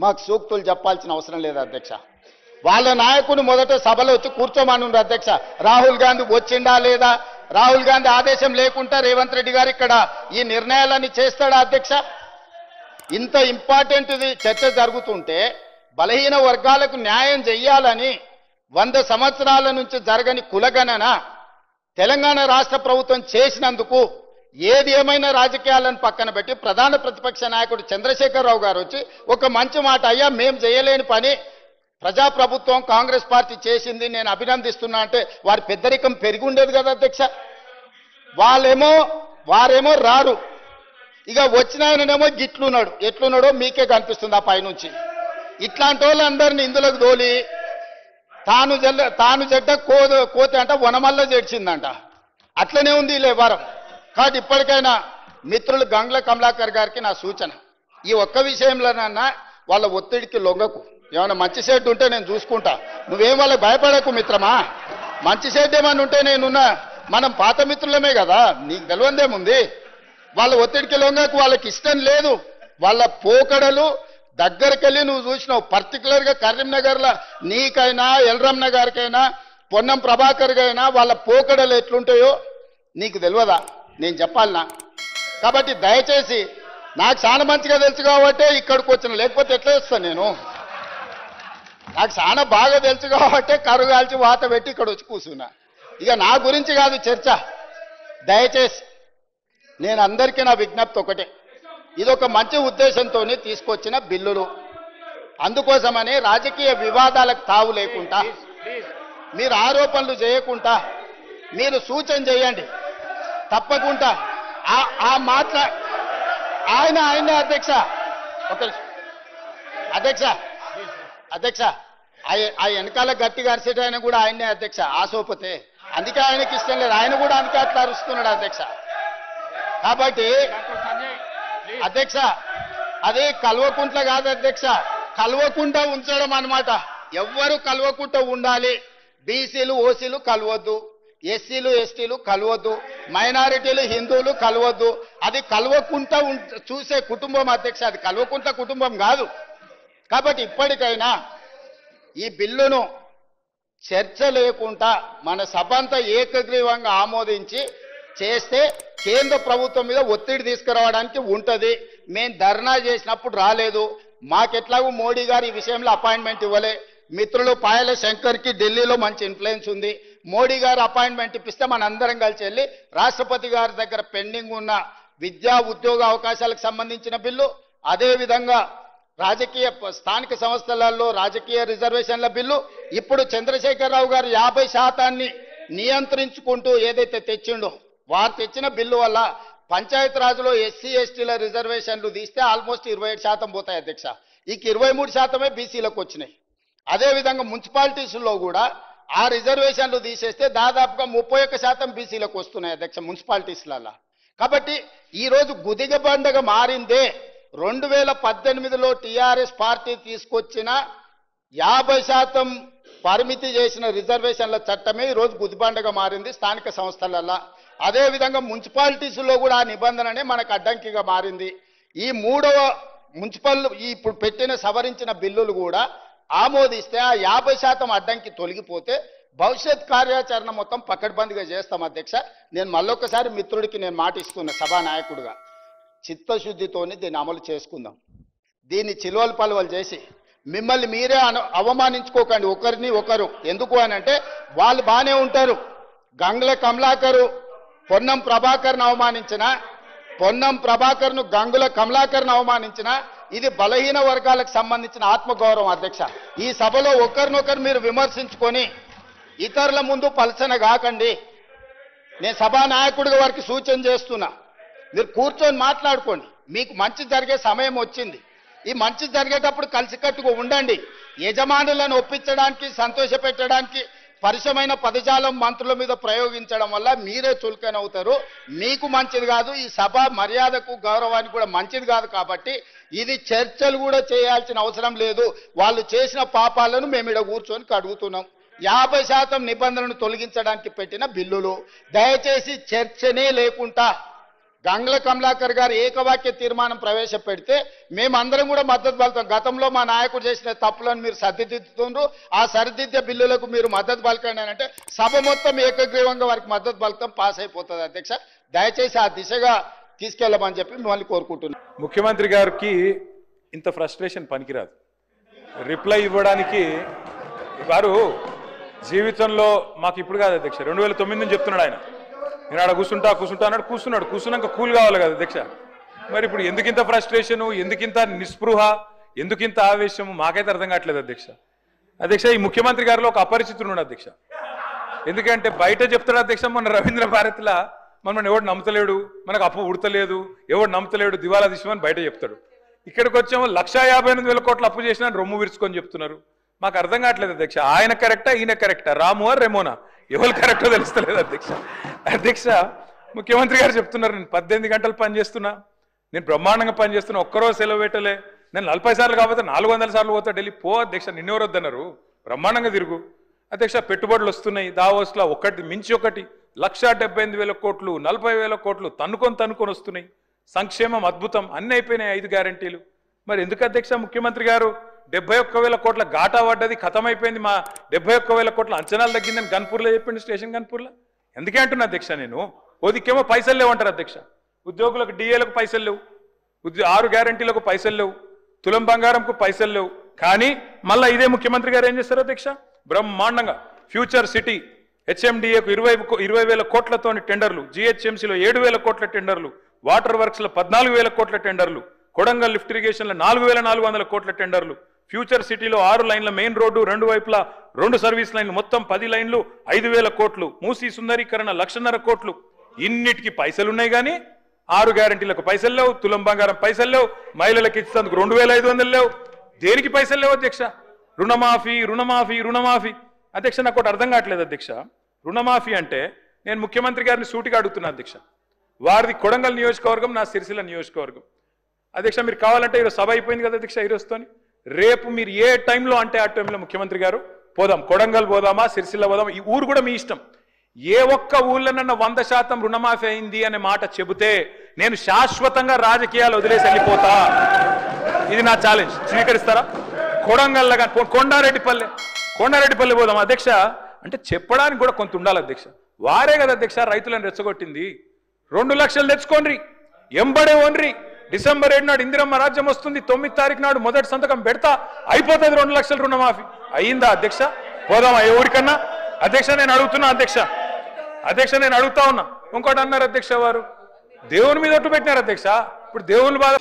మాకు సూక్తులు చెప్పాల్సిన అవసరం లేదు అధ్యక్ష. వాళ్ళ నాయకుడు మొదట సభలో వచ్చి కూర్చోమనుండ్రు అధ్యక్ష. రాహుల్ గాంధీ వచ్చిండా లేదా, రాహుల్ గాంధీ ఆదేశం లేకుండా రేవంత్ రెడ్డి గారు ఇక్కడ ఈ నిర్ణయాలన్నీ చేస్తాడా అధ్యక్ష? ఇంత ఇంపార్టెంట్ చర్చ జరుగుతుంటే బలహీన వర్గాలకు న్యాయం చెయ్యాలని 100 సంవత్సరాల నుంచి జరగని కులగణన తెలంగాణ రాష్ట్ర ప్రభుత్వం చేసినందుకు ఏది ఏమైనా రాజకీయాలను పక్కన పెట్టి ప్రధాన ప్రతిపక్ష నాయకుడు చంద్రశేఖరరావు గారు వచ్చి ఒక మంచి మాట, అయ్యా మేము చేయలేని పని ప్రజాప్రభుత్వం కాంగ్రెస్ పార్టీ చేసింది, నేను అభినందిస్తున్నా అంటే వారి పెద్దరికం పెరిగి ఉండేది కదా అధ్యక్ష. వారేమో రారు, ఇక వచ్చిన ఆయననేమో గిట్లున్నాడు, ఎట్లున్నాడో మీకే కనిపిస్తుంది ఆ పైనుంచి. ఇట్లాంటి వాళ్ళందరినీ ఇందులోకి దోలి తాను జడ్డ కోతి అంట వనమల్ల జడ్చిందంట. అట్లనే ఉంది ఈ వ్యవహారం. కాబట్టి ఇప్పటికైనా మిత్రులు గంగుల కమలాకర్ గారికి నా సూచన, ఈ ఒక్క విషయంలోనన్నా వాళ్ళ ఒత్తిడికి లొంగకు. ఏమైనా మంచి షెడ్ ఉంటే నేను చూసుకుంటా, నువ్వేం వాళ్ళకి భయపడకు మిత్రమా. మంచి షెడ్ ఏమన్నా ఉంటే నేనున్నా, మనం పాత మిత్రులమే కదా, నీకు తెలియందేముంది. వాళ్ళ ఒత్తిడికి లొంగకు, వాళ్ళకి ఇష్టం లేదు. వాళ్ళ పోకడలు దగ్గరికి వెళ్ళి నువ్వు చూసినావు. పర్టికులర్గా కరీంనగర్లో నీకైనా ఎల్రమ్న గారికైనా పొన్నం ప్రభాకర్ గైనా వాళ్ళ పోకడలు ఎట్లుంటాయో నీకు తెలియదా, నేను చెప్పాలనా? కాబట్టి దయచేసి నాకు చాలా మంచిగా తెలుసు కాబట్టే ఇక్కడికి వచ్చిన, లేకపోతే ఎట్లా వస్తాను నేను? నాకు చాలా బాగా తెలుసు కాబట్టే కరుగాల్చి వాత పెట్టి ఇక్కడ వచ్చి కూర్చున్నా. ఇక నా గురించి కాదు చర్చ. దయచేసి నేను అందరికీ నా విజ్ఞప్తి ఒకటే, ఇదొక మంచి ఉద్దేశంతో తీసుకొచ్చిన బిల్లులు. అందుకోసమని రాజకీయ వివాదాలకు తావు లేకుండా, మీరు ఆరోపణలు చేయకుండా మీరు సూచన చేయండి. తప్పకుండా ఆయన అధ్యక్ష అధ్యక్ష ఆ వెనకాల గట్టిగా అరిసేట ఆయన కూడా ఆయనే అధ్యక్ష, ఆసోపతే. అందుకే ఆయనకి ఇష్టం లేదు, ఆయన కూడా అందుకే అట్లా అరుస్తున్నాడు అధ్యక్ష. కాబట్టి అధ్యక్ష అది కల్వకుంట్ల కాదు అధ్యక్ష, కల్వకుండా ఉంచడం అన్నమాట. ఎవ్వరు కల్వకుండా ఉండాలి. బీసీలు ఓసీలు కలవద్దు, ఎస్సీలు ఎస్టీలు కలవద్దు, మైనారిటీలు హిందువులు కలవద్దు. అది కలవకుండా చూసే కుటుంబం అధ్యక్ష, అది కలవకుండా కుటుంబం కాదు. కాబట్టి ఇప్పటికైనా ఈ బిల్లును చర్చ లేకుండా మన సభ అంతా ఏకగ్రీవంగా ఆమోదించి చేస్తే కేంద్ర ప్రభుత్వం మీద ఒత్తిడి తీసుకురావడానికి ఉంటుంది. మేము ధర్నా చేసినప్పుడు రాలేదు, మాకెట్లాగూ మోడీ గారు ఈ విషయంలో అపాయింట్మెంట్ ఇవ్వలే. మిత్రులు పాయల శంకర్కి ఢిల్లీలో మంచి ఇన్ఫ్లుయెన్స్ ఉంది. మోడీ గారు అపాయింట్మెంట్ ఇప్పిస్తే మనందరం కలిసి వెళ్ళి రాష్ట్రపతి గారి దగ్గర పెండింగ్ ఉన్న విద్యా ఉద్యోగ అవకాశాలకు సంబంధించిన బిల్లు, అదేవిధంగా రాజకీయ స్థానిక సంస్థలలో రాజకీయ రిజర్వేషన్ల బిల్లు, ఇప్పుడు చంద్రశేఖరరావు గారు 50% నియంత్రించుకుంటూ ఏదైతే తెచ్చిండో వారు తెచ్చిన బిల్లు వల్ల పంచాయతీ రాజులో ఎస్సీ ఎస్టీల రిజర్వేషన్లు తీస్తే ఆల్మోస్ట్ 27% పోతాయి అధ్యక్ష. ఈ 23% బీసీలకు వచ్చినాయి. అదేవిధంగా మున్సిపాలిటీస్లో కూడా ఆ రిజర్వేషన్లు తీసేస్తే దాదాపుగా 31% బీసీలకు వస్తున్నాయి అధ్యక్ష మున్సిపాలిటీస్లలో. కాబట్టి ఈరోజు గుదిగ బండగ మారిందే 2018లో టీఆర్ఎస్ పార్టీ తీసుకొచ్చిన 50% పరిమితి చేసిన రిజర్వేషన్ల చట్టమే ఈరోజు గుదిబండగా మారింది స్థానిక సంస్థలలో. అదేవిధంగా మున్సిపాలిటీస్లో కూడా ఆ నిబంధననే మనకు అడ్డంకిగా మారింది. ఈ మూడవ మున్సిపల్ ఇప్పుడు పెట్టిన సవరించిన బిల్లులు కూడా ఆమోదిస్తే ఆ 50% అడ్డంకి తొలగిపోతే భవిష్యత్ కార్యాచరణ మొత్తం పకడ్బందీగా చేస్తాం అధ్యక్ష. నేను మళ్ళొకసారి మిత్రుడికి నేను మాట ఇస్తున్నా సభానాయకుడిగా, చిత్తశుద్ధితోని దీన్ని అమలు చేసుకుందాం. దీన్ని చిలువలు పలువలు చేసి మిమ్మల్ని మీరే అవమానించుకోకండి ఒకరిని ఒకరు. ఎందుకు అనంటే వాళ్ళు బాగానే ఉంటారు. గంగుల కమలాకరు పొన్నం ప్రభాకర్ను అవమానించిన, పొన్నం ప్రభాకర్ను గంగుల కమలాకర్ను అవమానించిన, ఇది బలహీన వర్గాలకు సంబంధించిన ఆత్మగౌరవం అధ్యక్ష. ఈ సభలో ఒకరినొకరు మీరు విమర్శించుకొని ఇతరుల ముందు పలసన కాకండి. నేను సభానాయకుడిగా వారికి సూచన చేస్తున్నా, మీరు కూర్చొని మాట్లాడుకోండి. మీకు మంచి జరిగే సమయం వచ్చింది. ఈ మంచి జరిగేటప్పుడు కలిసికట్టుగా ఉండండి. యజమానులను ఒప్పించడానికి సంతోషపెట్టడానికి పరిశమైన పదజాలం మంత్రుల మీద ప్రయోగించడం వల్ల మీరే చులకనవుతారు. మీకు మంచిది కాదు, ఈ సభ మర్యాదకు గౌరవానికి కూడా మంచిది కాదు. కాబట్టి ఇది చర్చలు కూడా చేయాల్సిన అవసరం లేదు. వాళ్ళు చేసిన పాపాలను మేము ఇక్కడ కూర్చొని కడుగుతున్నాం. 50% నిబంధనను తొలగించడానికి పెట్టిన బిల్లులు. దయచేసి చర్చనే లేకుండా గంగుల కమలాకర్ గారు ఏకవాక్య తీర్మానం ప్రవేశపెడితే మేమందరం కూడా మద్దతు పలుకుతాం. గతంలో మా నాయకుడు చేసిన తప్పులను మీరు సరిదిద్దుతుండ్రు, ఆ సరిదిద్దే బిల్లులకు మీరు మద్దతు పలకండి అని అంటే సభ మొత్తం ఏకగ్రీవంగా వారికి మద్దతు పలుకుతాం, పాస్ అయిపోతుంది. అధ్యక్ష, దయచేసి ఆ దిశగా తీసుకెళ్లమని చెప్పి మిమ్మల్ని కోరుకుంటున్నాను. ముఖ్యమంత్రి గారికి ఇంత ఫ్రస్ట్రేషన్ పనికిరాదు. రిప్లై ఇవ్వడానికి వారు జీవితంలో మాకు ఇప్పుడు కాదు అధ్యక్ష, 2009 నుంచి చెప్తున్నాడు ఆయన. నేను ఆడ కూర్చుంటా అన్నాడు, కూర్చున్నాక కూల్ కావాలి కదా అధ్యక్ష. మరి ఇప్పుడు ఎందుకింత ఫ్రస్ట్రేషను, ఎందుకింత నిస్పృహ, ఎందుకింత ఆవేశము మాకైతే అర్థం కావట్లేదు అధ్యక్ష. ఈ ముఖ్యమంత్రి గారిలో ఒక అపరిచితుడు అధ్యక్ష. ఎందుకంటే బయట చెప్తాడు అధ్యక్ష, మన రవీంద్ర భారతిలా మనం ఎవడు నమ్ముతలేడు, మనకు అప్పు ఉడతలేదు, ఎవడు నమ్ముతలేడు, దివాలా తీసుకోమని బయట చెప్తాడు. ఇక్కడికి వచ్చాము 1,58,000 కోట్ల అప్పు చేసినా రొమ్ము విరుచుకొని చెప్తున్నారు. మాకు అర్థం కావట్లేదు అధ్యక్ష. ఆయన కరెక్టా, ఈయన కరెక్టా, రాము రెమోనా, ఎవరు కరెక్టో తెలుస్తలేదు అధ్యక్ష. ముఖ్యమంత్రి గారు చెప్తున్నారు, నేను 18 గంటలు పనిచేస్తున్నా, నేను బ్రహ్మాండంగా పనిచేస్తున్నా, ఒక్కరోజు సెలవు పెట్టలే, నేను 40 సార్లు కాకపోతే 400 సార్లు పోతా ఢిల్లీ. పో అధ్యక్ష, నిన్నెవరు వద్దన్నారు, బ్రహ్మాండంగా తిరుగు అధ్యక్ష. పెట్టుబడులు వస్తున్నాయి దావోస్లో, ఒకటి మించి ఒకటి, 1,78,000 కోట్లు, 40,000 కోట్లు తన్నుకొని వస్తున్నాయి. సంక్షేమం అద్భుతం, అన్ని అయిపోయినాయి 5 గ్యారంటీలు. మరి ఎందుకు అధ్యక్ష ముఖ్యమంత్రి గారు 71,000 కోట్ల ఘాటా పడ్డది, ఖతమైపోయింది, మా 71,000 కోట్ల అంచనాలు తగ్గిందని గన్పూర్లో చెప్పింది, స్టేషన్ గన్పూర్లో. ఎందుకే అంటున్నా అధ్యక్ష, నేను ఓదికేమో పైసలు లేవు అంటారు అధ్యక్ష, ఉద్యోగులకు డిఏలకు పైసలు లేవు, 6 గ్యారంటీలకు పైసలు లేవు, తులం బంగారంకు పైసలు లేవు. కానీ మళ్ళీ ఇదే ముఖ్యమంత్రి గారు ఏం చేస్తారు అధ్యక్ష, బ్రహ్మాండంగా ఫ్యూచర్ సిటీ హెచ్ఎండిఏకు 20,000 కోట్లతోని టెండర్లు, జిహెచ్ఎంసీలో 7,000 కోట్ల టెండర్లు, వాటర్ వర్క్స్లో 14,000 కోట్ల టెండర్లు, కొడంగల్ లిఫ్ట్ ఇరిగేషన్లో 4,400 కోట్ల టెండర్లు, ఫ్యూచర్ సిటీలో 6 లైన్ల మెయిన్ రోడ్డు, 2 వైపులా 2 సర్వీస్ లైన్లు, మొత్తం 10 లైన్లు, 5,000 కోట్లు, మూసీ సుందరీకరణ 1,50,000 కోట్లు. ఇన్నిటికి పైసలున్నాయి కానీ 6 గ్యారంటీలకు పైసలు లేవు, తులం బంగారం పైసలు లేవు, మహిళలకు ఇచ్చేందుకు 2,500 లేవు. దేనికి పైసలు లేవు అధ్యక్ష? రుణమాఫీ అధ్యక్ష. నాకు ఒకటి అర్థం కావట్లేదు అధ్యక్ష. రుణమాఫీ అంటే నేను ముఖ్యమంత్రి గారిని సూటిగా అడుగుతున్నా అధ్యక్ష. వారిది కొడంగల్ నియోజకవర్గం, నా సిరిసిల్ల నియోజకవర్గం అధ్యక్ష. మీరు కావాలంటే ఈరోజు సభ అయిపోయింది కదా అధ్యక్ష, ఈరోజుతోని రేపు మీరు ఏ టైంలో అంటే ఆ టైంలో ముఖ్యమంత్రి గారు పోదాం, కొడంగల్ పోదామా, సిరిసిల్ల పోదామా, ఈ ఊరు కూడా మీ ఇష్టం. ఏ ఒక్క ఊళ్ళోనన్నా 100% రుణమాఫీ అయింది అనే మాట చెబితే నేను శాశ్వతంగా రాజకీయాలు వదిలేసి వెళ్ళిపోతా. ఇది నా ఛాలెంజ్. స్వీకరిస్తారా? కొడంగల్ కానీ కొండారెడ్డిపల్లి పోదాం అధ్యక్ష. అంటే చెప్పడానికి కూడా కొంత ఉండాలి అధ్యక్ష. వారే కదా అధ్యక్ష రైతులను రెచ్చగొట్టింది. 2 లక్షలు తెచ్చుకోండి, ఎంబడే ఓన్రి, డిసెంబర్ 7 నాడు ఇందిరమ్మ రాజ్యం వస్తుంది, 9 తారీఖు నాడు మొదటి సంతకం పెడతా, అయిపోతుంది 2 లక్షల రుణమాఫీ. అయ్యిందా అధ్యక్ష? పోదామా ఎవరికన్నా అధ్యక్ష? నేను అడుగుతున్నా అధ్యక్ష, నేను అడుగుతా ఉన్నా. ఇంకోటి అన్నారు అధ్యక్ష, వారు దేవుని మీద ఒట్టు పెట్టినారు అధ్యక్ష. ఇప్పుడు దేవుని బాధ